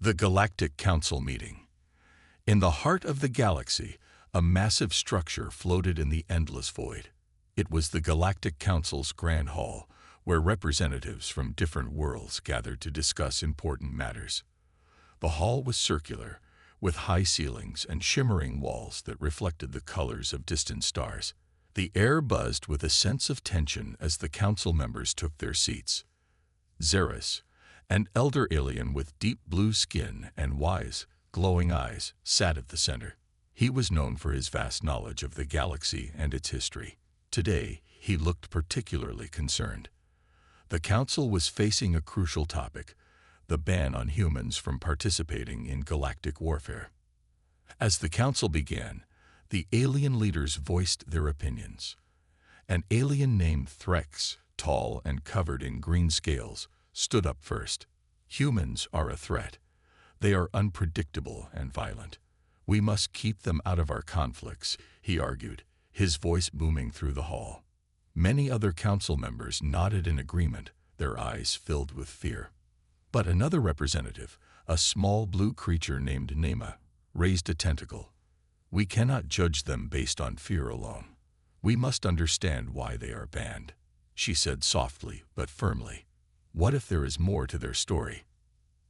The Galactic Council meeting. In the heart of the galaxy, a massive structure floated in the endless void. It was the Galactic Council's Grand Hall, where representatives from different worlds gathered to discuss important matters. The hall was circular, with high ceilings and shimmering walls that reflected the colors of distant stars. The air buzzed with a sense of tension as the council members took their seats. Xeris, an elder alien with deep blue skin and wise, glowing eyes, sat at the center. He was known for his vast knowledge of the galaxy and its history. Today, he looked particularly concerned. The council was facing a crucial topic: the ban on humans from participating in galactic warfare. As the council began, the alien leaders voiced their opinions. An alien named Threx, tall and covered in green scales, stood up first. Humans are a threat. They are unpredictable and violent. We must keep them out of our conflicts, he argued, his voice booming through the hall. Many other council members nodded in agreement, their eyes filled with fear. But another representative, a small blue creature named Nema, raised a tentacle. We cannot judge them based on fear alone. We must understand why they are banned, she said softly but firmly. What if there is more to their story?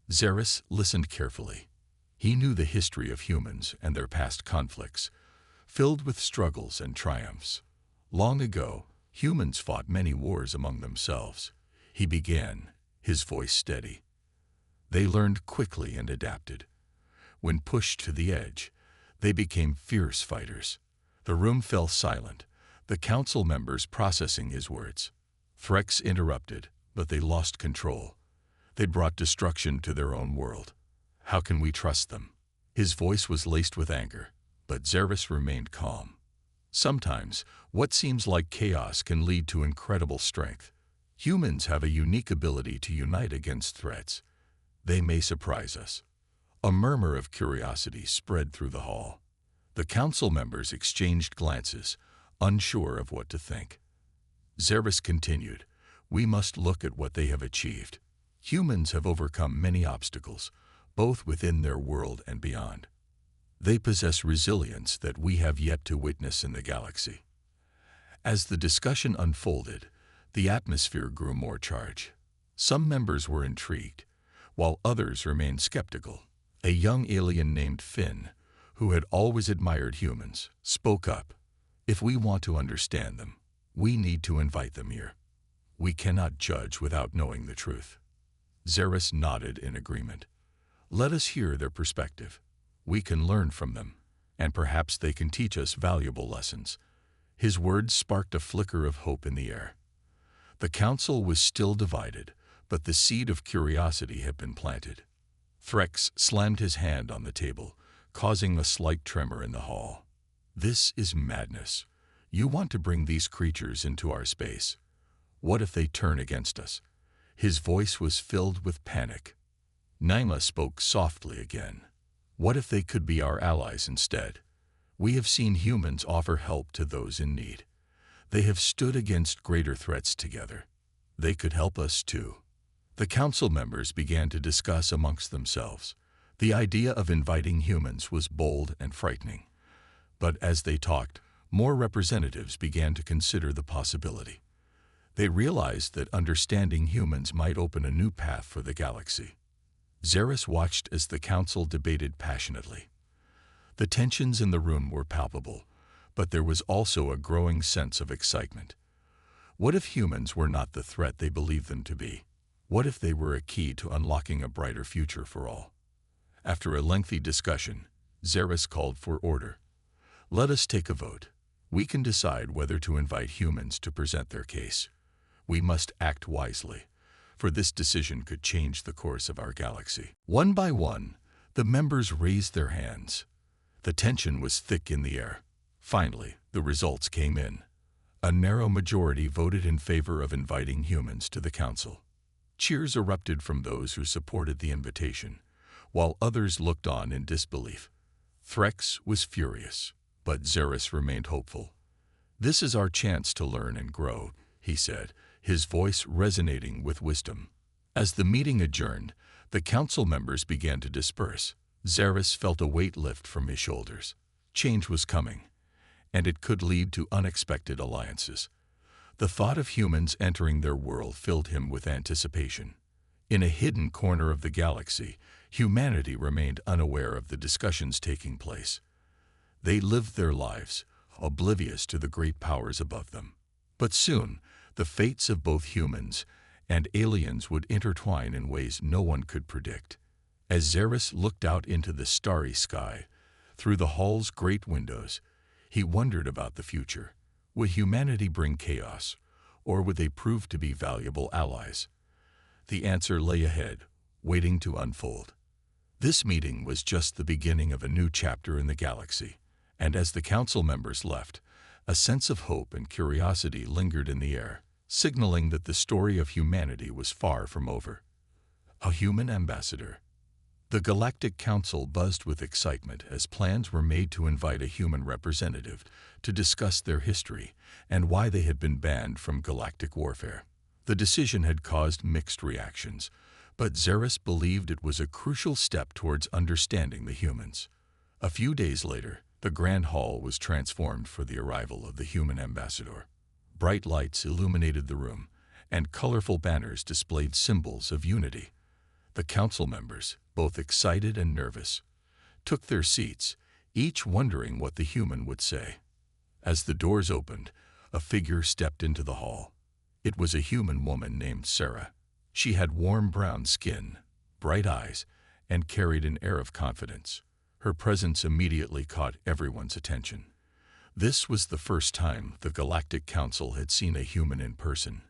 Xeris listened carefully. He knew the history of humans and their past conflicts, filled with struggles and triumphs. Long ago, humans fought many wars among themselves. He began, his voice steady. They learned quickly and adapted. When pushed to the edge, they became fierce fighters. The room fell silent, the council members processing his words. Threx interrupted, but they lost control. They brought destruction to their own world. How can we trust them? His voice was laced with anger, but Xeris remained calm. Sometimes, what seems like chaos can lead to incredible strength. Humans have a unique ability to unite against threats. They may surprise us. A murmur of curiosity spread through the hall. The council members exchanged glances, unsure of what to think. Xeris continued, "We must look at what they have achieved. Humans have overcome many obstacles, both within their world and beyond. They possess resilience that we have yet to witness in the galaxy." As the discussion unfolded, the atmosphere grew more charged. Some members were intrigued, while others remained skeptical. A young alien named Finn, who had always admired humans, spoke up. "If we want to understand them, we need to invite them here. We cannot judge without knowing the truth." Xeris nodded in agreement. "Let us hear their perspective. We can learn from them, and perhaps they can teach us valuable lessons." His words sparked a flicker of hope in the air. The council was still divided, but the seed of curiosity had been planted. Threx slammed his hand on the table, causing a slight tremor in the hall. "This is madness. You want to bring these creatures into our space. What if they turn against us?" His voice was filled with panic. Naima spoke softly again. "What if they could be our allies instead? We have seen humans offer help to those in need. They have stood against greater threats together. They could help us too." The council members began to discuss amongst themselves. The idea of inviting humans was bold and frightening. But as they talked, more representatives began to consider the possibility. They realized that understanding humans might open a new path for the galaxy. Xeris watched as the council debated passionately. The tensions in the room were palpable, but there was also a growing sense of excitement. What if humans were not the threat they believed them to be? What if they were a key to unlocking a brighter future for all? After a lengthy discussion, Xeris called for order. "Let us take a vote. We can decide whether to invite humans to present their case. We must act wisely, for this decision could change the course of our galaxy." One by one, the members raised their hands. The tension was thick in the air. Finally, the results came in. A narrow majority voted in favor of inviting humans to the council. Cheers erupted from those who supported the invitation, while others looked on in disbelief. Threx was furious, but Xeris remained hopeful. "This is our chance to learn and grow," he said, his voice resonating with wisdom. As the meeting adjourned, The council members began to disperse. Zaris felt a weight lift from his shoulders. Change was coming, and it could lead to unexpected alliances. The thought of humans entering their world filled him with anticipation. In a hidden corner of the galaxy, humanity remained unaware of the discussions taking place. They lived their lives, oblivious to the great powers above them. But soon, the fates of both humans and aliens would intertwine in ways no one could predict. As Zaris looked out into the starry sky, through the hall's great windows, he wondered about the future. Would humanity bring chaos, or would they prove to be valuable allies? The answer lay ahead, waiting to unfold. This meeting was just the beginning of a new chapter in the galaxy, and as the council members left, a sense of hope and curiosity lingered in the air, signaling that the story of humanity was far from over. A human ambassador. The Galactic Council buzzed with excitement as plans were made to invite a human representative to discuss their history and why they had been banned from galactic warfare. The decision had caused mixed reactions, but Zaris believed it was a crucial step towards understanding the humans. A few days later, the Grand Hall was transformed for the arrival of the human ambassador. Bright lights illuminated the room, and colorful banners displayed symbols of unity. The council members, both excited and nervous, took their seats, each wondering what the human would say. As the doors opened, a figure stepped into the hall. It was a human woman named Sarah. She had warm brown skin, bright eyes, and carried an air of confidence. Her presence immediately caught everyone's attention. This was the first time the Galactic Council had seen a human in person,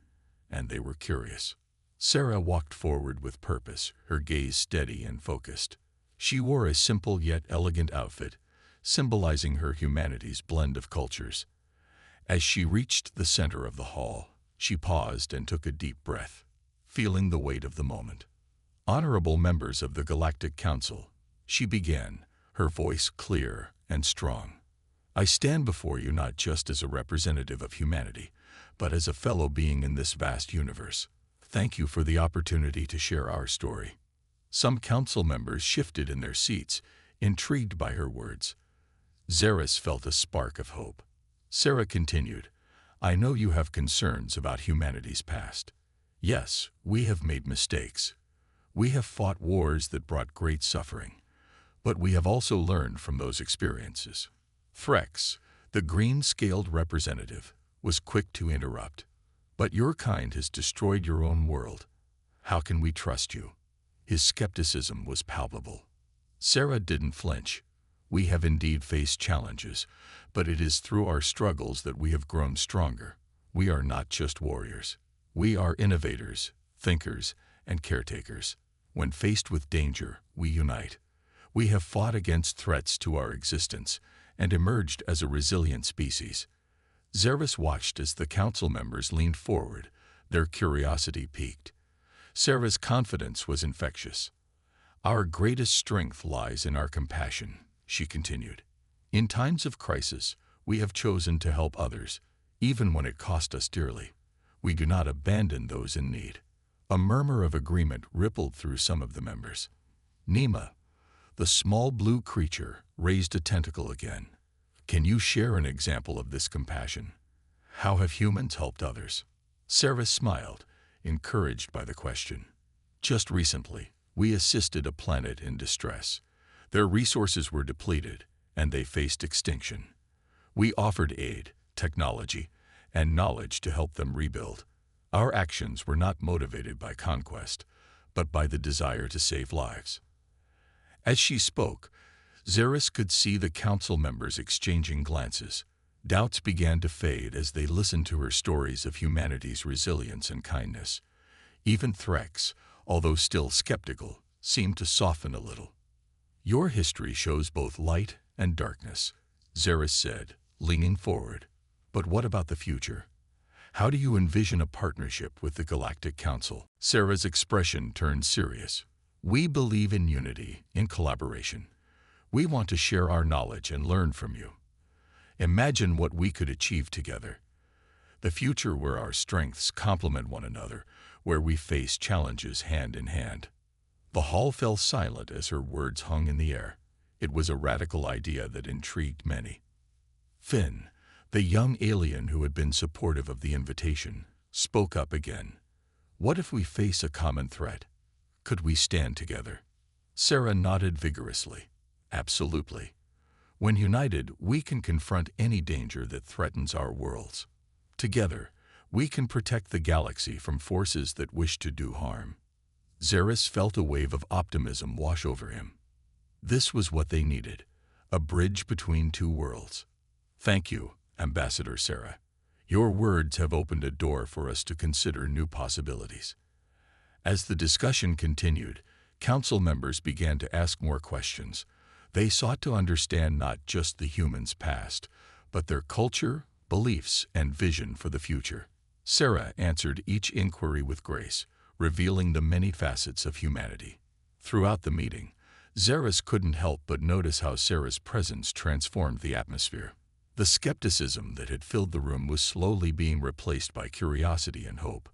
and they were curious. Sarah walked forward with purpose, her gaze steady and focused. She wore a simple yet elegant outfit, symbolizing her humanity's blend of cultures. As she reached the center of the hall, she paused and took a deep breath, feeling the weight of the moment. Honorable members of the Galactic Council, she began, her voice clear and strong. I stand before you not just as a representative of humanity, but as a fellow being in this vast universe. Thank you for the opportunity to share our story. Some council members shifted in their seats, intrigued by her words. Zaris felt a spark of hope. Sarah continued, I know you have concerns about humanity's past. Yes, we have made mistakes. We have fought wars that brought great suffering. But we have also learned from those experiences. Threx, the green-scaled representative, was quick to interrupt. But your kind has destroyed your own world. How can we trust you? His skepticism was palpable. Sarah didn't flinch. We have indeed faced challenges, but it is through our struggles that we have grown stronger. We are not just warriors. We are innovators, thinkers, and caretakers. When faced with danger, we unite. We have fought against threats to our existence and emerged as a resilient species. Zaris watched as the council members leaned forward, their curiosity piqued. Sarah's confidence was infectious. Our greatest strength lies in our compassion, she continued. In times of crisis, we have chosen to help others, even when it cost us dearly. We do not abandon those in need. A murmur of agreement rippled through some of the members. Nima, the small blue creature, raised a tentacle again. Can you share an example of this compassion? How have humans helped others? Sarah smiled, encouraged by the question. Just recently, we assisted a planet in distress. Their resources were depleted, and they faced extinction. We offered aid, technology, and knowledge to help them rebuild. Our actions were not motivated by conquest, but by the desire to save lives. As she spoke, Zaris could see the council members exchanging glances. Doubts began to fade as they listened to her stories of humanity's resilience and kindness. Even Threx, although still skeptical, seemed to soften a little. Your history shows both light and darkness, Zaris said, leaning forward. But what about the future? How do you envision a partnership with the Galactic Council? Sarah's expression turned serious. We believe in unity, in collaboration. We want to share our knowledge and learn from you. Imagine what we could achieve together. The future where our strengths complement one another, where we face challenges hand in hand. The hall fell silent as her words hung in the air. It was a radical idea that intrigued many. Finn, the young alien who had been supportive of the invitation, spoke up again. What if we face a common threat? Could we stand together? Sarah nodded vigorously. Absolutely. When united, we can confront any danger that threatens our worlds. Together, we can protect the galaxy from forces that wish to do harm. Zaris felt a wave of optimism wash over him. This was what they needed, a bridge between two worlds. Thank you, Ambassador Sarah. Your words have opened a door for us to consider new possibilities. As the discussion continued, council members began to ask more questions. They sought to understand not just the humans' past, but their culture, beliefs, and vision for the future. Sarah answered each inquiry with grace, revealing the many facets of humanity. Throughout the meeting, Zaris couldn't help but notice how Sarah's presence transformed the atmosphere. The skepticism that had filled the room was slowly being replaced by curiosity and hope.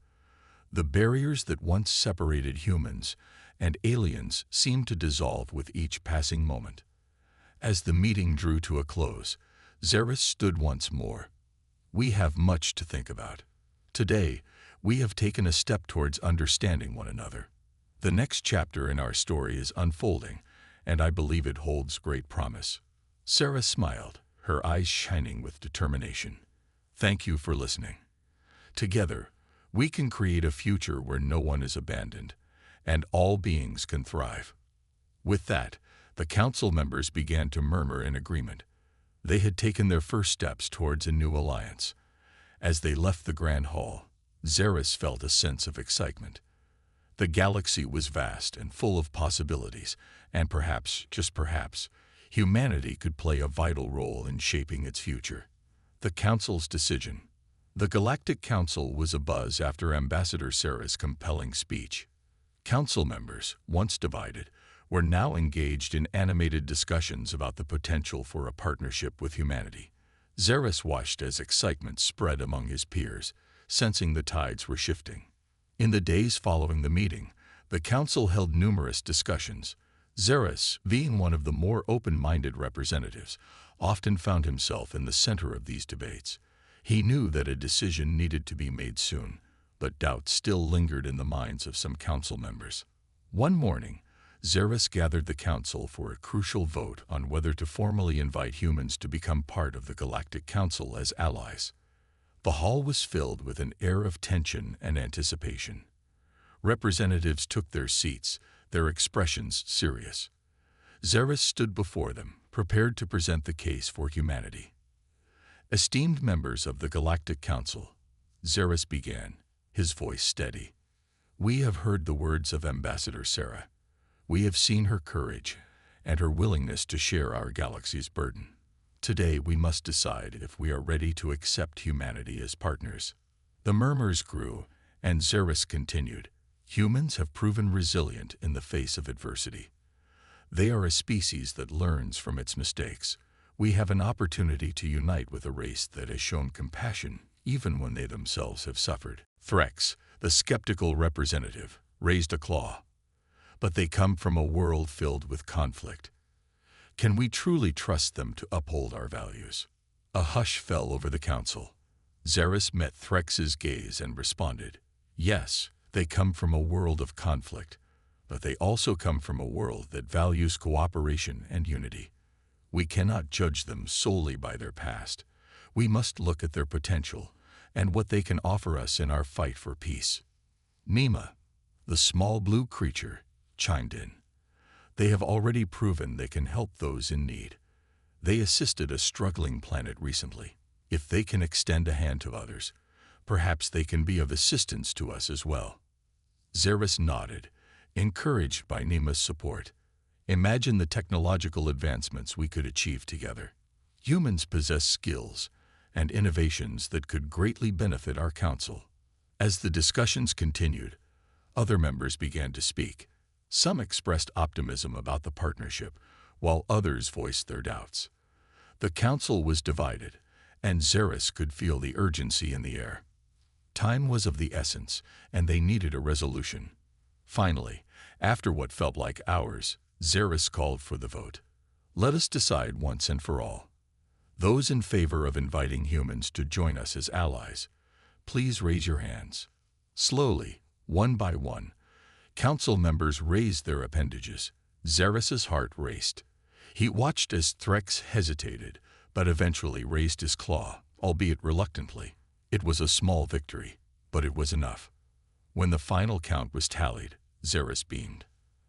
The barriers that once separated humans and aliens seemed to dissolve with each passing moment. As the meeting drew to a close, Zaris stood once more. We have much to think about. Today, we have taken a step towards understanding one another. The next chapter in our story is unfolding, and I believe it holds great promise. Sarah smiled, her eyes shining with determination. Thank you for listening. Together, we can create a future where no one is abandoned, and all beings can thrive. With that, the council members began to murmur in agreement. They had taken their first steps towards a new alliance. As they left the grand hall, Zaris felt a sense of excitement. The galaxy was vast and full of possibilities, and perhaps, just perhaps, humanity could play a vital role in shaping its future. The Council's decision. The Galactic Council was abuzz after Ambassador Sarah's compelling speech. Council members, once divided, were now engaged in animated discussions about the potential for a partnership with humanity. Zaris watched as excitement spread among his peers, sensing the tides were shifting. In the days following the meeting, the Council held numerous discussions. Zaris, being one of the more open-minded representatives, often found himself in the center of these debates. He knew that a decision needed to be made soon, but doubt still lingered in the minds of some council members. One morning, Zaris gathered the council for a crucial vote on whether to formally invite humans to become part of the Galactic Council as allies. The hall was filled with an air of tension and anticipation. Representatives took their seats, their expressions serious. Zaris stood before them, prepared to present the case for humanity. Esteemed members of the Galactic Council, Zaris began, his voice steady. We have heard the words of Ambassador Sarah. We have seen her courage and her willingness to share our galaxy's burden. Today we must decide if we are ready to accept humanity as partners. The murmurs grew, and Zaris continued. Humans have proven resilient in the face of adversity. They are a species that learns from its mistakes. We have an opportunity to unite with a race that has shown compassion even when they themselves have suffered. Threx, the skeptical representative, raised a claw. But they come from a world filled with conflict. Can we truly trust them to uphold our values? A hush fell over the council. Zaris met Threx's gaze and responded, yes, they come from a world of conflict, but they also come from a world that values cooperation and unity. We cannot judge them solely by their past. We must look at their potential and what they can offer us in our fight for peace. Nima, the small blue creature, chimed in. They have already proven they can help those in need. They assisted a struggling planet recently. If they can extend a hand to others, perhaps they can be of assistance to us as well. Zaris nodded, encouraged by Nima's support. Imagine the technological advancements we could achieve together. Humans possess skills and innovations that could greatly benefit our council. As the discussions continued, other members began to speak. Some expressed optimism about the partnership, while others voiced their doubts. The council was divided, and Zaris could feel the urgency in the air. Time was of the essence, and they needed a resolution. Finally, After what felt like hours, Xeris called for the vote. Let us decide once and for all. Those in favor of inviting humans to join us as allies, please raise your hands. Slowly, one by one, council members raised their appendages. Xeris's heart raced. He watched as Threx hesitated, but eventually raised his claw, albeit reluctantly. It was a small victory, but it was enough. When the final count was tallied, Xeris beamed.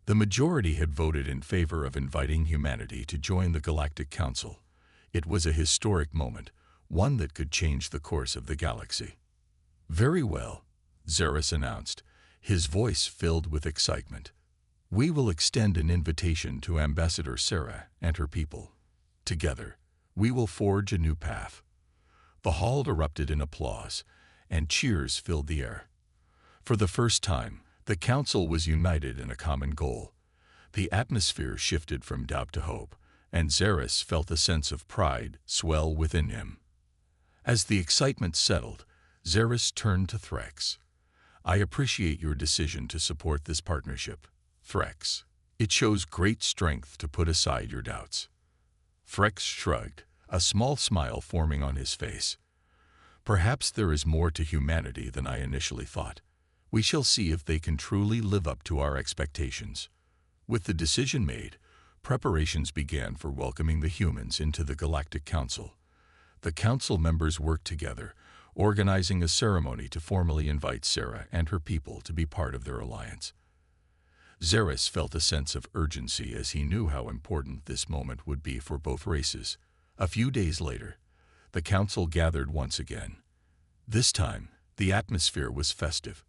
The majority had voted in favor of inviting humanity to join the Galactic Council. It was a historic moment, one that could change the course of the galaxy. Very well, Xeris announced, his voice filled with excitement. We will extend an invitation to Ambassador Sarah and her people. Together, we will forge a new path. The hall erupted in applause, and cheers filled the air. For the first time, the council was united in a common goal. The atmosphere shifted from doubt to hope, and Xeris felt a sense of pride swell within him. As the excitement settled, Xeris turned to Threx. I appreciate your decision to support this partnership, Threx. It shows great strength to put aside your doubts. Threx shrugged, a small smile forming on his face. Perhaps there is more to humanity than I initially thought. We shall see if they can truly live up to our expectations. With the decision made, preparations began for welcoming the humans into the Galactic Council. The council members worked together, organizing a ceremony to formally invite Sarah and her people to be part of their alliance. Xeris felt a sense of urgency as he knew how important this moment would be for both races. A few days later, the council gathered once again. This time, the atmosphere was festive.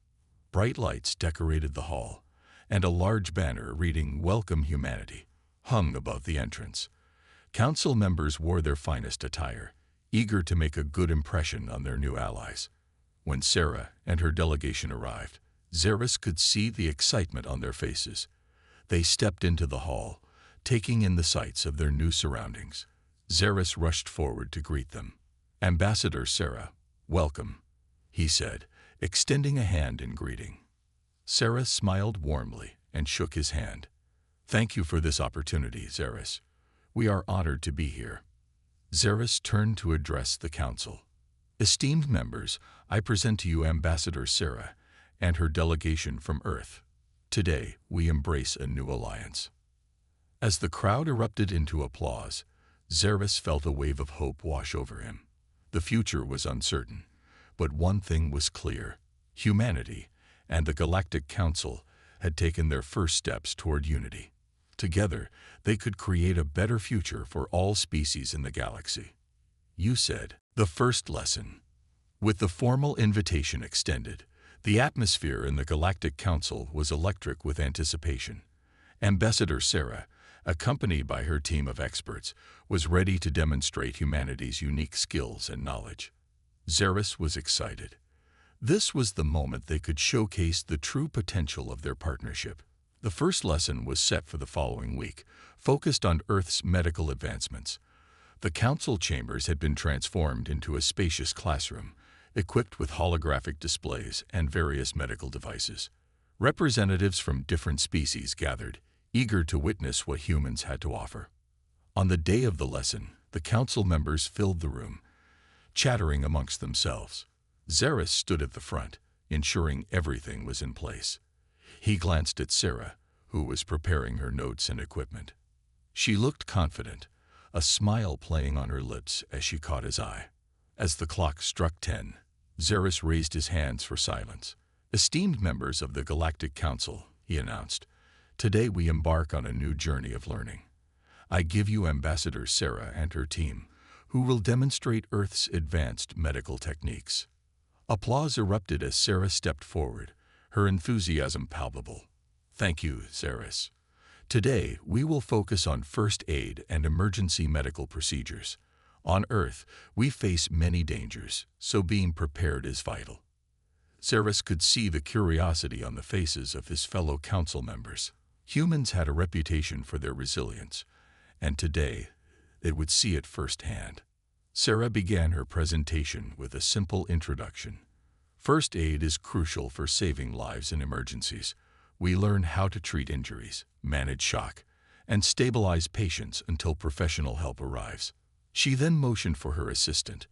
Bright lights decorated the hall, and a large banner reading "Welcome Humanity" hung above the entrance. Council members wore their finest attire, eager to make a good impression on their new allies. When Sarah and her delegation arrived, Xeris could see the excitement on their faces. They stepped into the hall, taking in the sights of their new surroundings. Xeris rushed forward to greet them. Ambassador Sarah, welcome, he said, extending a hand in greeting. Sarah smiled warmly and shook his hand. Thank you for this opportunity, Xeris. We are honored to be here. Xeris turned to address the council. Esteemed members, I present to you Ambassador Sarah and her delegation from Earth. Today, we embrace a new alliance. As the crowd erupted into applause, Xeris felt a wave of hope wash over him. The future was uncertain, but one thing was clear. Humanity and the Galactic Council had taken their first steps toward unity. Together, they could create a better future for all species in the galaxy. You said, the first lesson. With the formal invitation extended, the atmosphere in the Galactic Council was electric with anticipation. Ambassador Sarah, accompanied by her team of experts, was ready to demonstrate humanity's unique skills and knowledge. Xeris was excited. This was the moment they could showcase the true potential of their partnership. The first lesson was set for the following week, focused on Earth's medical advancements. The council chambers had been transformed into a spacious classroom, equipped with holographic displays and various medical devices. Representatives from different species gathered, eager to witness what humans had to offer. On the day of the lesson, the council members filled the room, chattering amongst themselves. Xeris stood at the front, ensuring everything was in place. He glanced at Sarah, who was preparing her notes and equipment. She looked confident, a smile playing on her lips as she caught his eye. As the clock struck 10, Xeris raised his hands for silence. Esteemed members of the Galactic Council, he announced, today we embark on a new journey of learning. I give you Ambassador Sarah and her team, who will demonstrate Earth's advanced medical techniques. Applause erupted as Sarah stepped forward, her enthusiasm palpable. Thank you, Xeris. Today, we will focus on first aid and emergency medical procedures. On Earth, we face many dangers, so being prepared is vital. Xeris could see the curiosity on the faces of his fellow council members. Humans had a reputation for their resilience, and today, they would see it firsthand. Sarah began her presentation with a simple introduction. First aid is crucial for saving lives in emergencies. We learn how to treat injuries, manage shock, and stabilize patients until professional help arrives. She then motioned for her assistant,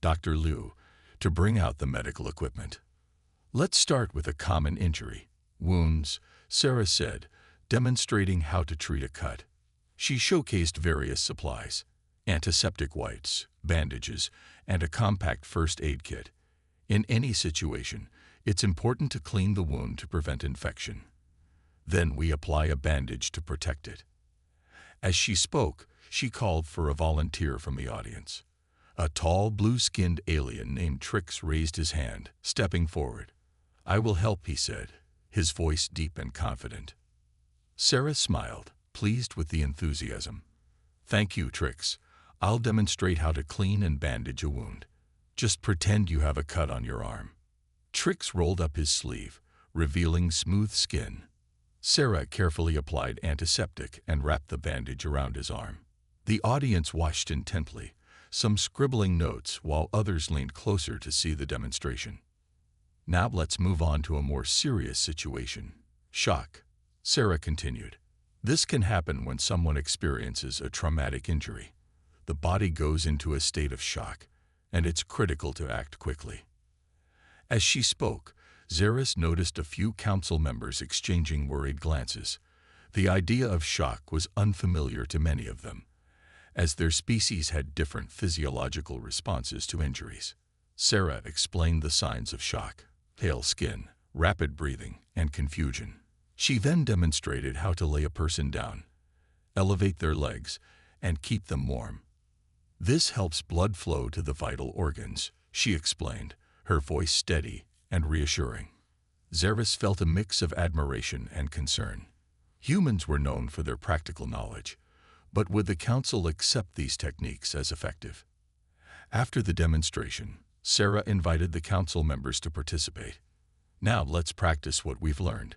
Dr. Liu, to bring out the medical equipment. Let's start with a common injury, wounds, Sarah said, demonstrating how to treat a cut. She showcased various supplies, antiseptic wipes, bandages, and a compact first aid kit. In any situation, it's important to clean the wound to prevent infection. Then we apply a bandage to protect it. As she spoke, she called for a volunteer from the audience. A tall, blue-skinned alien named Trix raised his hand, stepping forward. "I will help," he said, his voice deep and confident. Sarah smiled, pleased with the enthusiasm. "Thank you, Trix. I'll demonstrate how to clean and bandage a wound. Just pretend you have a cut on your arm." Trix rolled up his sleeve, revealing smooth skin. Sarah carefully applied antiseptic and wrapped the bandage around his arm. The audience watched intently, some scribbling notes while others leaned closer to see the demonstration. "Now let's move on to a more serious situation. Shock," Sarah continued. "This can happen when someone experiences a traumatic injury. The body goes into a state of shock, and it's critical to act quickly." As she spoke, Zaris noticed a few council members exchanging worried glances. The idea of shock was unfamiliar to many of them, as their species had different physiological responses to injuries. Sarah explained the signs of shock: pale skin, rapid breathing, and confusion. She then demonstrated how to lay a person down, elevate their legs, and keep them warm. "This helps blood flow to the vital organs," she explained, her voice steady and reassuring. Zaris felt a mix of admiration and concern. Humans were known for their practical knowledge, but would the council accept these techniques as effective? After the demonstration, Sarah invited the council members to participate. "Now let's practice what we've learned.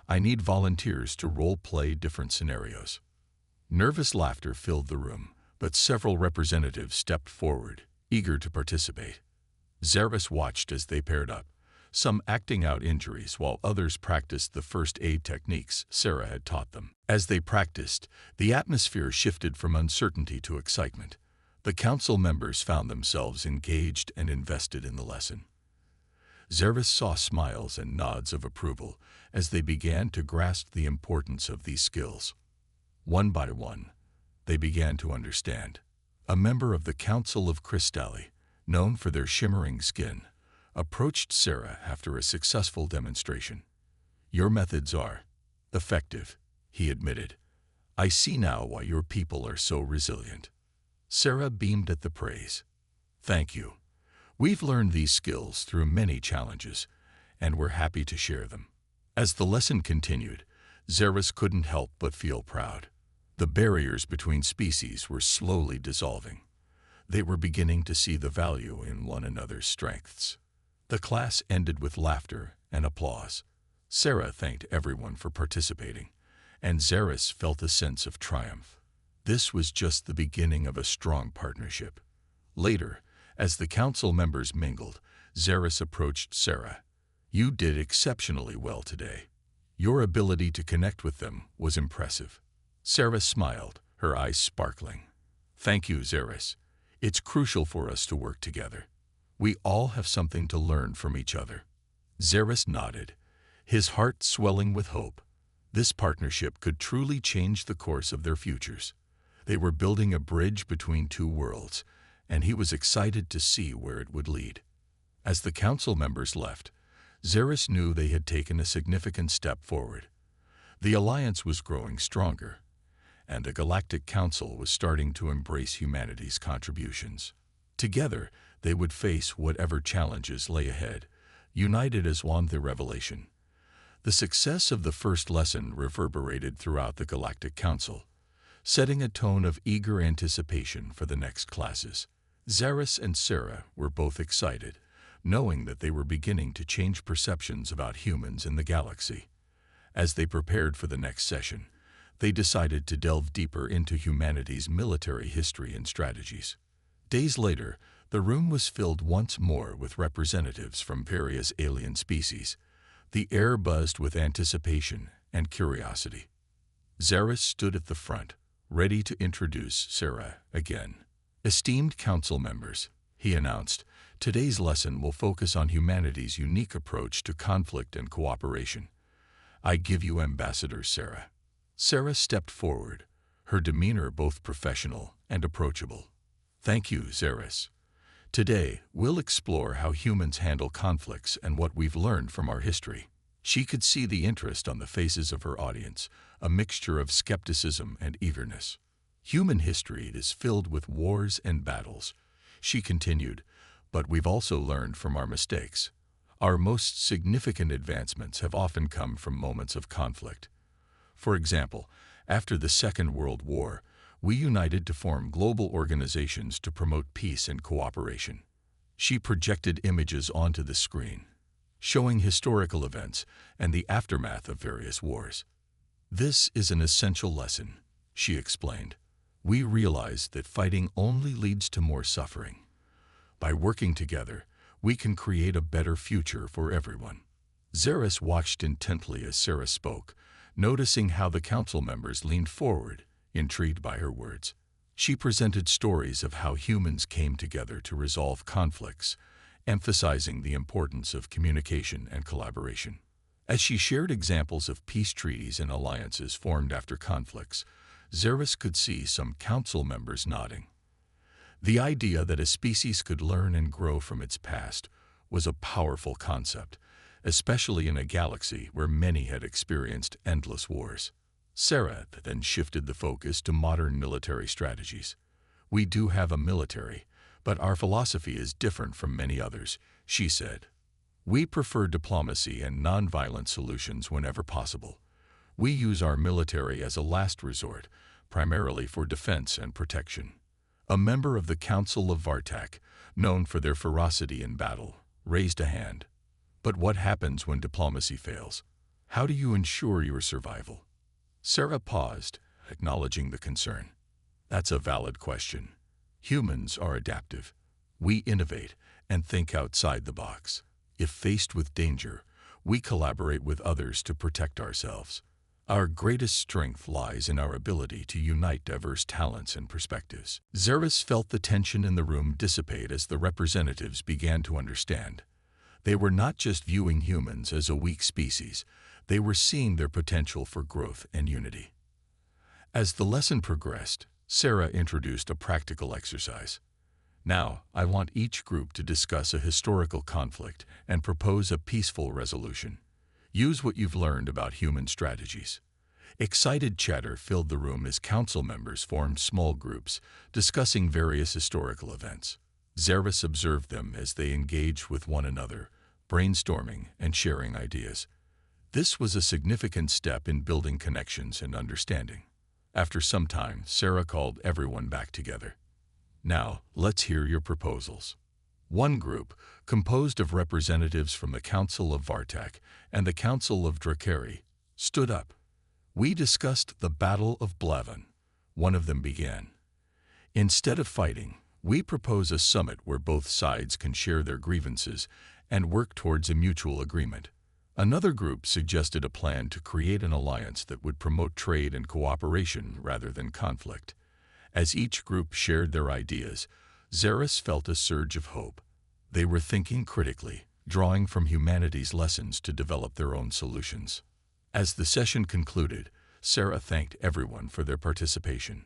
I need volunteers to role-play different scenarios." Nervous laughter filled the room, but several representatives stepped forward, eager to participate. Zaris watched as they paired up, some acting out injuries while others practiced the first aid techniques Sarah had taught them. As they practiced, the atmosphere shifted from uncertainty to excitement. The council members found themselves engaged and invested in the lesson. Zaris saw smiles and nods of approval as they began to grasp the importance of these skills. One by one, they began to understand. A member of the Council of Crystalli, known for their shimmering skin, approached Sarah after a successful demonstration. "Your methods are effective," he admitted. "I see now why your people are so resilient." Sarah beamed at the praise. "Thank you. We've learned these skills through many challenges, and we're happy to share them." As the lesson continued, Zaris couldn't help but feel proud. The barriers between species were slowly dissolving. They were beginning to see the value in one another's strengths. The class ended with laughter and applause. Sarah thanked everyone for participating, and Zaris felt a sense of triumph. This was just the beginning of a strong partnership. Later, as the council members mingled, Zaris approached Sarah. "You did exceptionally well today. Your ability to connect with them was impressive." Sarah smiled, her eyes sparkling. "Thank you, Zaris. It's crucial for us to work together. We all have something to learn from each other." Zaris nodded, his heart swelling with hope. This partnership could truly change the course of their futures. They were building a bridge between two worlds, and he was excited to see where it would lead. As the council members left, Zaris knew they had taken a significant step forward. The alliance was growing stronger, and the Galactic Council was starting to embrace humanity's contributions. Together, they would face whatever challenges lay ahead, united as one. The revelation. The success of the first lesson reverberated throughout the Galactic Council, setting a tone of eager anticipation for the next classes. Zaris and Sarah were both excited, knowing that they were beginning to change perceptions about humans in the galaxy. As they prepared for the next session, they decided to delve deeper into humanity's military history and strategies. Days later, the room was filled once more with representatives from various alien species. The air buzzed with anticipation and curiosity. Zaris stood at the front, ready to introduce Sarah again. "Esteemed council members," he announced, "today's lesson will focus on humanity's unique approach to conflict and cooperation. I give you Ambassador Sarah." Sarah stepped forward, her demeanor both professional and approachable. "Thank you, Zaris. Today, we'll explore how humans handle conflicts and what we've learned from our history." She could see the interest on the faces of her audience, a mixture of skepticism and eagerness. "Human history is filled with wars and battles," she continued, "but we've also learned from our mistakes. Our most significant advancements have often come from moments of conflict. For example, after the Second World War, we united to form global organizations to promote peace and cooperation." She projected images onto the screen, showing historical events and the aftermath of various wars. "This is an essential lesson," she explained. "We realize that fighting only leads to more suffering. By working together, we can create a better future for everyone." Zaris watched intently as Sarah spoke, noticing how the council members leaned forward, intrigued by her words. She presented stories of how humans came together to resolve conflicts, emphasizing the importance of communication and collaboration. As she shared examples of peace treaties and alliances formed after conflicts, Zaris could see some council members nodding. The idea that a species could learn and grow from its past was a powerful concept, especially in a galaxy where many had experienced endless wars. Sarah then shifted the focus to modern military strategies. "We do have a military, but our philosophy is different from many others," she said. "We prefer diplomacy and nonviolent solutions whenever possible. We use our military as a last resort, primarily for defense and protection." A member of the Council of Vartak, known for their ferocity in battle, raised a hand. "But what happens when diplomacy fails? How do you ensure your survival?" Sarah paused, acknowledging the concern. "That's a valid question. Humans are adaptive. We innovate and think outside the box. If faced with danger, we collaborate with others to protect ourselves. Our greatest strength lies in our ability to unite diverse talents and perspectives." Zaris felt the tension in the room dissipate as the representatives began to understand. They were not just viewing humans as a weak species, they were seeing their potential for growth and unity. As the lesson progressed, Sarah introduced a practical exercise. "Now, I want each group to discuss a historical conflict and propose a peaceful resolution. Use what you've learned about human strategies." Excited chatter filled the room as council members formed small groups, discussing various historical events. Zaris observed them as they engaged with one another, brainstorming and sharing ideas. This was a significant step in building connections and understanding. After some time, Sarah called everyone back together. "Now, let's hear your proposals." One group, composed of representatives from the Council of Vartak and the Council of Drakari, stood up. "We discussed the Battle of Blavon," one of them began. "Instead of fighting, we propose a summit where both sides can share their grievances and work towards a mutual agreement." Another group suggested a plan to create an alliance that would promote trade and cooperation rather than conflict. As each group shared their ideas, Zaris felt a surge of hope. They were thinking critically, drawing from humanity's lessons to develop their own solutions. As the session concluded, Sarah thanked everyone for their participation.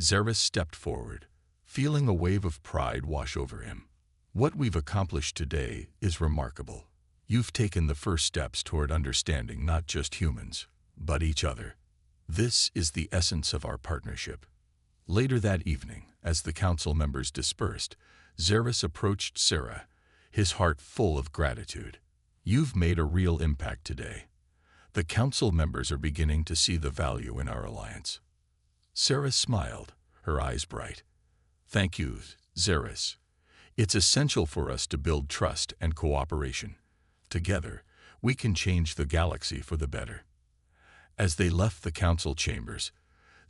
Zaris stepped forward, feeling a wave of pride wash over him. "What we've accomplished today is remarkable. You've taken the first steps toward understanding not just humans, but each other. This is the essence of our partnership." Later that evening, as the council members dispersed, Zaris approached Sarah, his heart full of gratitude. "You've made a real impact today. The council members are beginning to see the value in our alliance." Sarah smiled, her eyes bright. "Thank you, Zaris. It's essential for us to build trust and cooperation. Together, we can change the galaxy for the better." As they left the council chambers,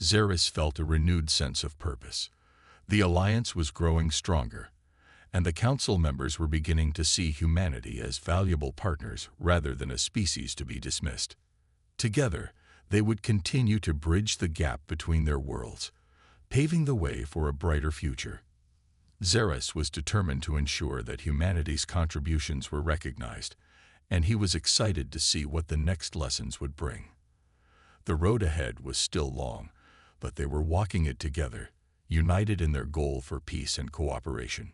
Zaris felt a renewed sense of purpose. The alliance was growing stronger, and the council members were beginning to see humanity as valuable partners rather than a species to be dismissed. Together, they would continue to bridge the gap between their worlds, paving the way for a brighter future. Xeris was determined to ensure that humanity's contributions were recognized, and he was excited to see what the next lessons would bring. The road ahead was still long, but they were walking it together, united in their goal for peace and cooperation.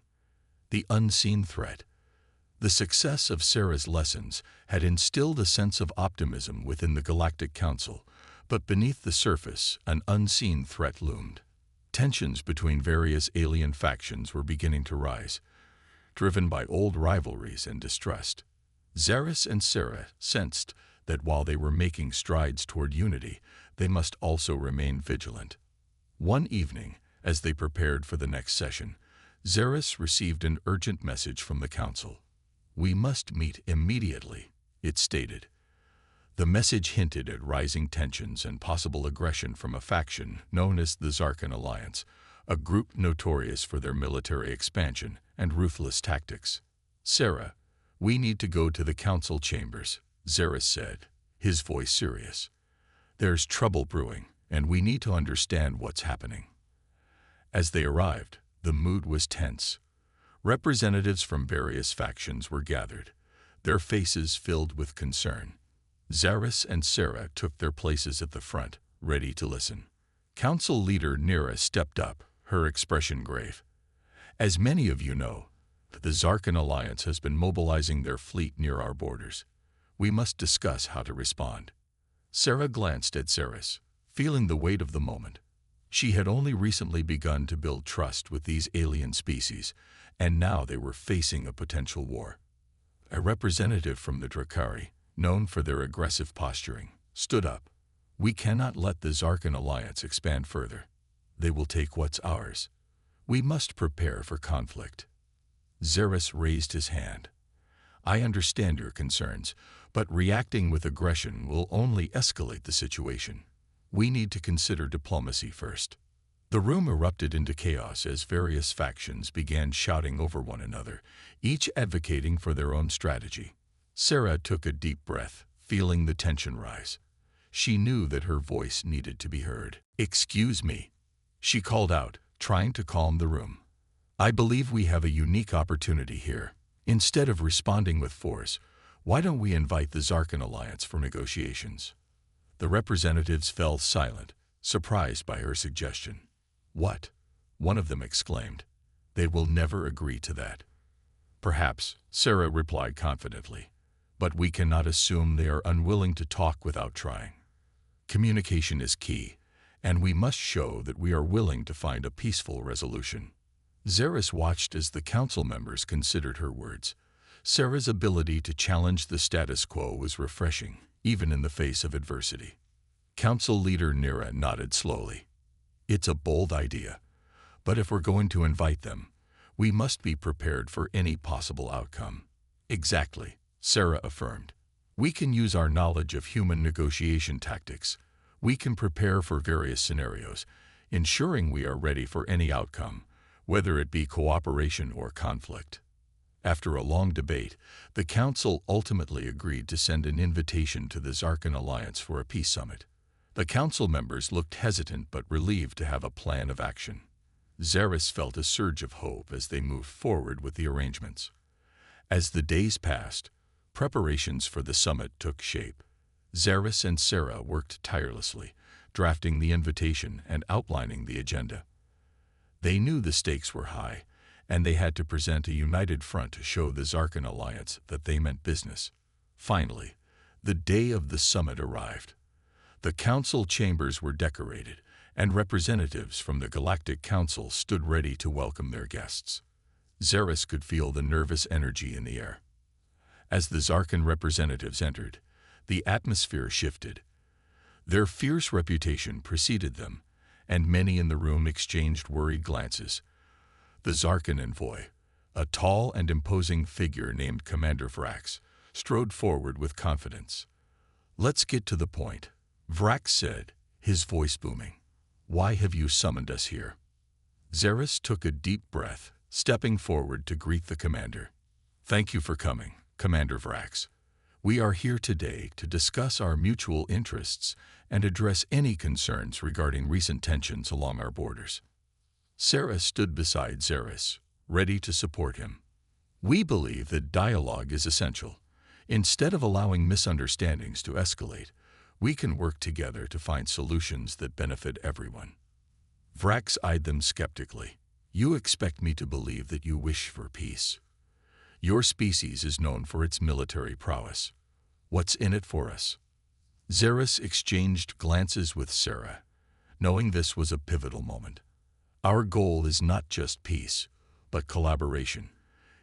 The unseen threat. The success of Sarah's lessons had instilled a sense of optimism within the Galactic Council, but beneath the surface, an unseen threat loomed. Tensions between various alien factions were beginning to rise, driven by old rivalries and distrust. Xeris and Sarah sensed that while they were making strides toward unity, they must also remain vigilant. One evening, as they prepared for the next session, Xeris received an urgent message from the Council. "We must meet immediately," it stated. The message hinted at rising tensions and possible aggression from a faction known as the Zarkan Alliance, a group notorious for their military expansion and ruthless tactics. "Sarah, we need to go to the council chambers," Xeris said, his voice serious. "There's trouble brewing, and we need to understand what's happening." As they arrived, the mood was tense. Representatives from various factions were gathered, their faces filled with concern. Xeris and Sarah took their places at the front, ready to listen. Council leader Nira stepped up, her expression grave. "As many of you know, the Zarkan Alliance has been mobilizing their fleet near our borders. We must discuss how to respond." Sarah glanced at Xeris, feeling the weight of the moment. She had only recently begun to build trust with these alien species, and now they were facing a potential war. A representative from the Drakari, known for their aggressive posturing, stood up. "We cannot let the Zarkan Alliance expand further. They will take what's ours. We must prepare for conflict." Xeris raised his hand. "I understand your concerns, but reacting with aggression will only escalate the situation. We need to consider diplomacy first." The room erupted into chaos as various factions began shouting over one another, each advocating for their own strategy. Sarah took a deep breath, feeling the tension rise. She knew that her voice needed to be heard. "Excuse me," she called out, trying to calm the room. "I believe we have a unique opportunity here. Instead of responding with force, why don't we invite the Zarkan Alliance for negotiations?" The representatives fell silent, surprised by her suggestion. "What?" one of them exclaimed. "They will never agree to that." "Perhaps," Sarah replied confidently, "but we cannot assume they are unwilling to talk without trying. Communication is key, and we must show that we are willing to find a peaceful resolution." Xeris watched as the council members considered her words. Sarah's ability to challenge the status quo was refreshing, even in the face of adversity. Council leader Nira nodded slowly. "It's a bold idea, but if we're going to invite them, we must be prepared for any possible outcome." "Exactly," Sarah affirmed. "We can use our knowledge of human negotiation tactics. We can prepare for various scenarios, ensuring we are ready for any outcome, whether it be cooperation or conflict." After a long debate, the Council ultimately agreed to send an invitation to the Zarkan Alliance for a peace summit. The Council members looked hesitant but relieved to have a plan of action. Xeris felt a surge of hope as they moved forward with the arrangements. As the days passed, preparations for the summit took shape. Xeris and Sarah worked tirelessly, drafting the invitation and outlining the agenda. They knew the stakes were high, and they had to present a united front to show the Zarkan Alliance that they meant business. Finally, the day of the summit arrived. The council chambers were decorated, and representatives from the Galactic Council stood ready to welcome their guests. Xeris could feel the nervous energy in the air. As the Zarkan representatives entered, the atmosphere shifted. Their fierce reputation preceded them, and many in the room exchanged worried glances. The Zarkan envoy, a tall and imposing figure named Commander Vrax, strode forward with confidence. "Let's get to the point," Vrax said, his voice booming. "Why have you summoned us here?" Xeris took a deep breath, stepping forward to greet the commander. "Thank you for coming, Commander Vrax. We are here today to discuss our mutual interests and address any concerns regarding recent tensions along our borders." Sarah stood beside Xeris, ready to support him. "We believe that dialogue is essential. Instead of allowing misunderstandings to escalate, we can work together to find solutions that benefit everyone." Vrax eyed them skeptically. "You expect me to believe that you wish for peace. Your species is known for its military prowess. What's in it for us?" Xeris exchanged glances with Sarah, knowing this was a pivotal moment. "Our goal is not just peace, but collaboration.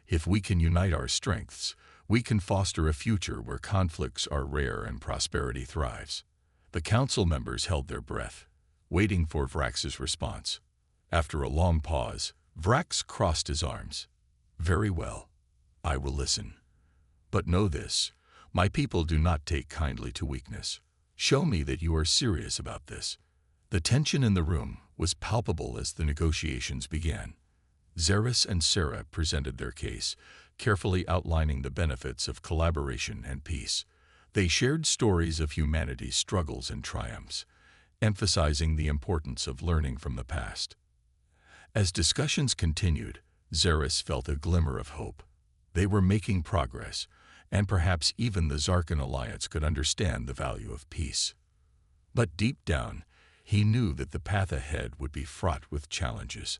If we can unite our strengths, we can foster a future where conflicts are rare and prosperity thrives." The council members held their breath, waiting for Vrax's response. After a long pause, Vrax crossed his arms. "Very well. I will listen. But know this, my people do not take kindly to weakness. Show me that you are serious about this." The tension in the room was palpable as the negotiations began. Xeris and Sarah presented their case, carefully outlining the benefits of collaboration and peace. They shared stories of humanity's struggles and triumphs, emphasizing the importance of learning from the past. As discussions continued, Xeris felt a glimmer of hope. They were making progress, and perhaps even the Zarkan Alliance could understand the value of peace. But deep down, he knew that the path ahead would be fraught with challenges.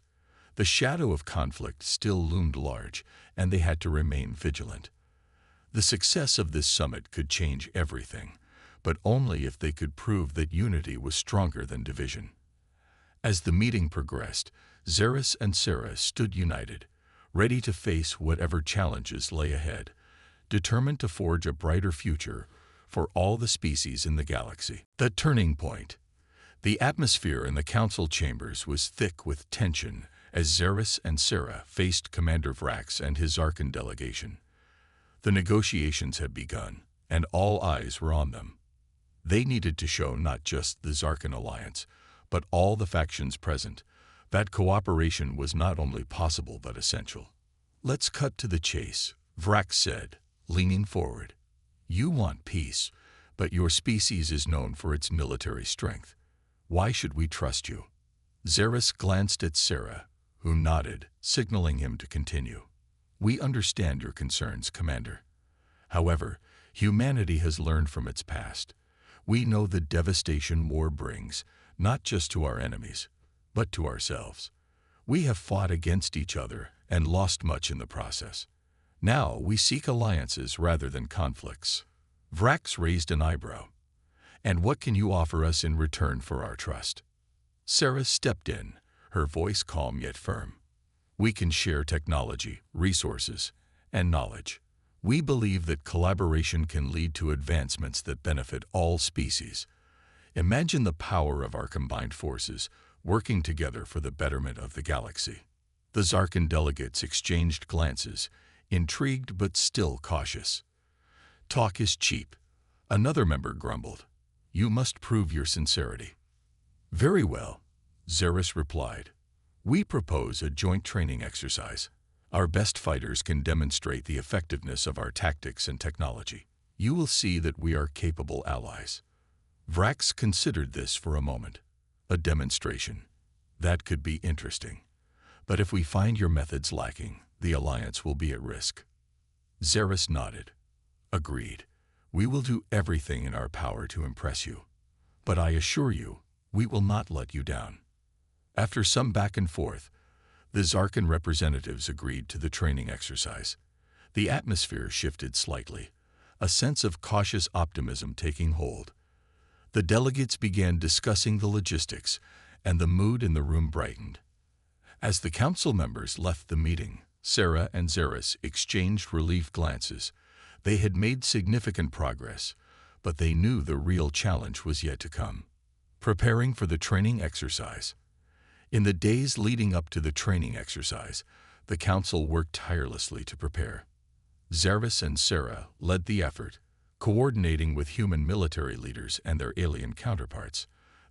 The shadow of conflict still loomed large, and they had to remain vigilant. The success of this summit could change everything, but only if they could prove that unity was stronger than division. As the meeting progressed, Xeris and Sarah stood united, ready to face whatever challenges lay ahead, determined to forge a brighter future for all the species in the galaxy. The turning point. The atmosphere in the council chambers was thick with tension as Xeris and Sarah faced Commander Vrax and his Zarkan delegation. The negotiations had begun, and all eyes were on them. They needed to show not just the Zarkan Alliance, but all the factions present, that cooperation was not only possible but essential. "Let's cut to the chase," Vrax said, leaning forward. "You want peace, but your species is known for its military strength. Why should we trust you?" Xeris glanced at Sarah, who nodded, signaling him to continue. "We understand your concerns, Commander. However, humanity has learned from its past. We know the devastation war brings, not just to our enemies, but to ourselves. We have fought against each other and lost much in the process. Now we seek alliances rather than conflicts." Vrax raised an eyebrow. "And what can you offer us in return for our trust?" Sarah stepped in, her voice calm yet firm. "We can share technology, resources, and knowledge. We believe that collaboration can lead to advancements that benefit all species. Imagine the power of our combined forces, working together for the betterment of the galaxy." The Zarkan delegates exchanged glances, intrigued but still cautious. "Talk is cheap," another member grumbled. "You must prove your sincerity." "Very well," Xeris replied. "We propose a joint training exercise. Our best fighters can demonstrate the effectiveness of our tactics and technology. You will see that we are capable allies." Vrax considered this for a moment. "A demonstration. That could be interesting. But if we find your methods lacking, the alliance will be at risk." Xeris nodded. "Agreed. We will do everything in our power to impress you. But I assure you, we will not let you down." After some back and forth, the Zarkan representatives agreed to the training exercise. The atmosphere shifted slightly, a sense of cautious optimism taking hold. The delegates began discussing the logistics, and the mood in the room brightened. As the council members left the meeting, Sarah and Xeris exchanged relieved glances. They had made significant progress, but they knew the real challenge was yet to come. Preparing for the training exercise. In the days leading up to the training exercise, the council worked tirelessly to prepare. Xeris and Sarah led the effort, coordinating with human military leaders and their alien counterparts.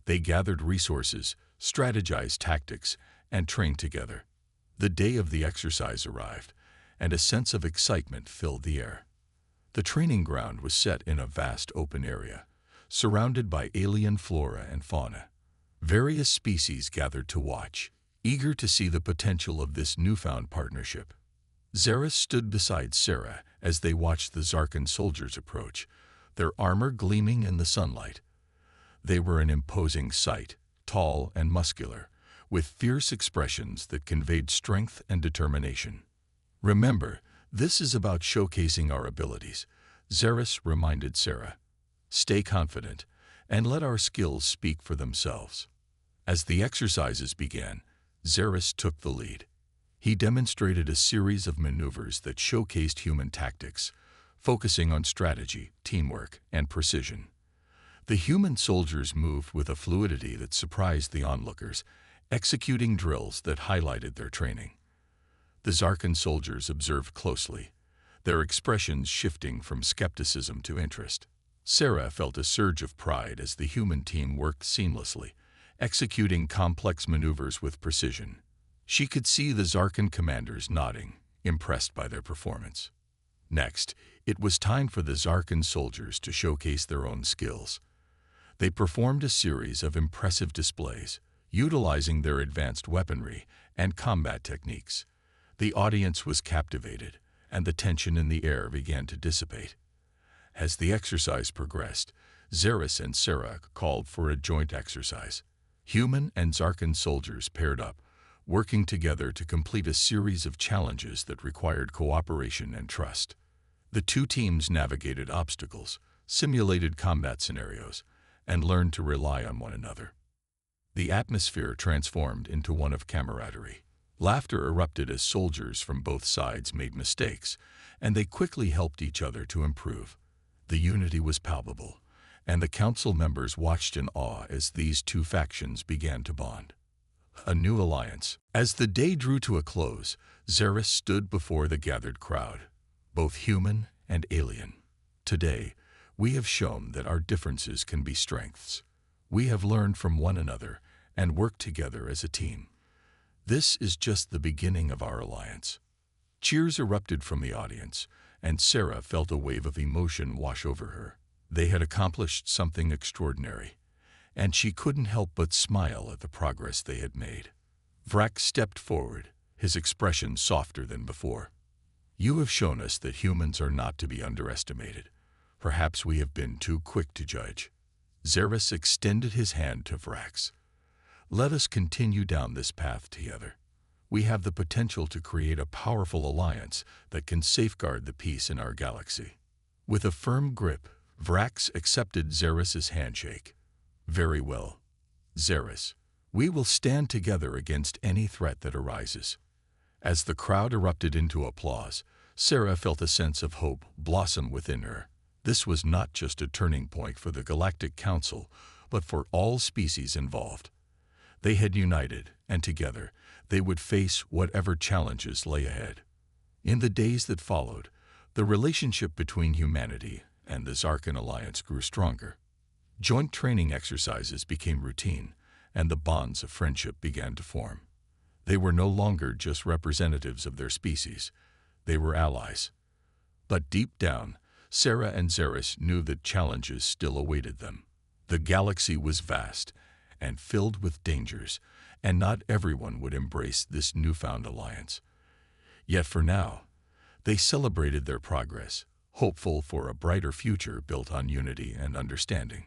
They gathered resources, strategized tactics, and trained together. The day of the exercise arrived, and a sense of excitement filled the air. The training ground was set in a vast open area, surrounded by alien flora and fauna. Various species gathered to watch, eager to see the potential of this newfound partnership. Zaris stood beside Sarah as they watched the Zarkan soldiers approach, their armor gleaming in the sunlight. They were an imposing sight, tall and muscular, with fierce expressions that conveyed strength and determination. "Remember, this is about showcasing our abilities," Zaris reminded Sarah. "Stay confident, and let our skills speak for themselves." As the exercises began, Zaris took the lead. He demonstrated a series of maneuvers that showcased human tactics, focusing on strategy, teamwork, and precision. The human soldiers moved with a fluidity that surprised the onlookers, executing drills that highlighted their training. The Zarkan soldiers observed closely, their expressions shifting from skepticism to interest. Sarah felt a surge of pride as the human team worked seamlessly, executing complex maneuvers with precision. She could see the Zarkan commanders nodding, impressed by their performance. Next, it was time for the Zarkan soldiers to showcase their own skills. They performed a series of impressive displays, utilizing their advanced weaponry and combat techniques. The audience was captivated, and the tension in the air began to dissipate. As the exercise progressed, Zaris and Sarah called for a joint exercise. Human and Zarkan soldiers paired up, working together to complete a series of challenges that required cooperation and trust. The two teams navigated obstacles, simulated combat scenarios, and learned to rely on one another. The atmosphere transformed into one of camaraderie. Laughter erupted as soldiers from both sides made mistakes, and they quickly helped each other to improve. The unity was palpable, and the council members watched in awe as these two factions began to bond. A new alliance. As the day drew to a close, Zaris stood before the gathered crowd, both human and alien. "Today, we have shown that our differences can be strengths. We have learned from one another and worked together as a team. This is just the beginning of our alliance." Cheers erupted from the audience, and Sarah felt a wave of emotion wash over her. They had accomplished something extraordinary, and she couldn't help but smile at the progress they had made. Vrax stepped forward, his expression softer than before. "You have shown us that humans are not to be underestimated. Perhaps we have been too quick to judge." Zaris extended his hand to Vrax. "Let us continue down this path together. We have the potential to create a powerful alliance that can safeguard the peace in our galaxy." With a firm grip, Vrax accepted Zaris's handshake. "Very well, Zaris. We will stand together against any threat that arises." As the crowd erupted into applause, Sarah felt a sense of hope blossom within her. This was not just a turning point for the Galactic Council, but for all species involved. They had united, and together, they would face whatever challenges lay ahead. In the days that followed, the relationship between humanity and the Zarkan Alliance grew stronger. Joint training exercises became routine, and the bonds of friendship began to form. They were no longer just representatives of their species. They were allies. But deep down, Sarah and Zaris knew that challenges still awaited them. The galaxy was vast and filled with dangers, and not everyone would embrace this newfound alliance. Yet for now, they celebrated their progress, hopeful for a brighter future built on unity and understanding.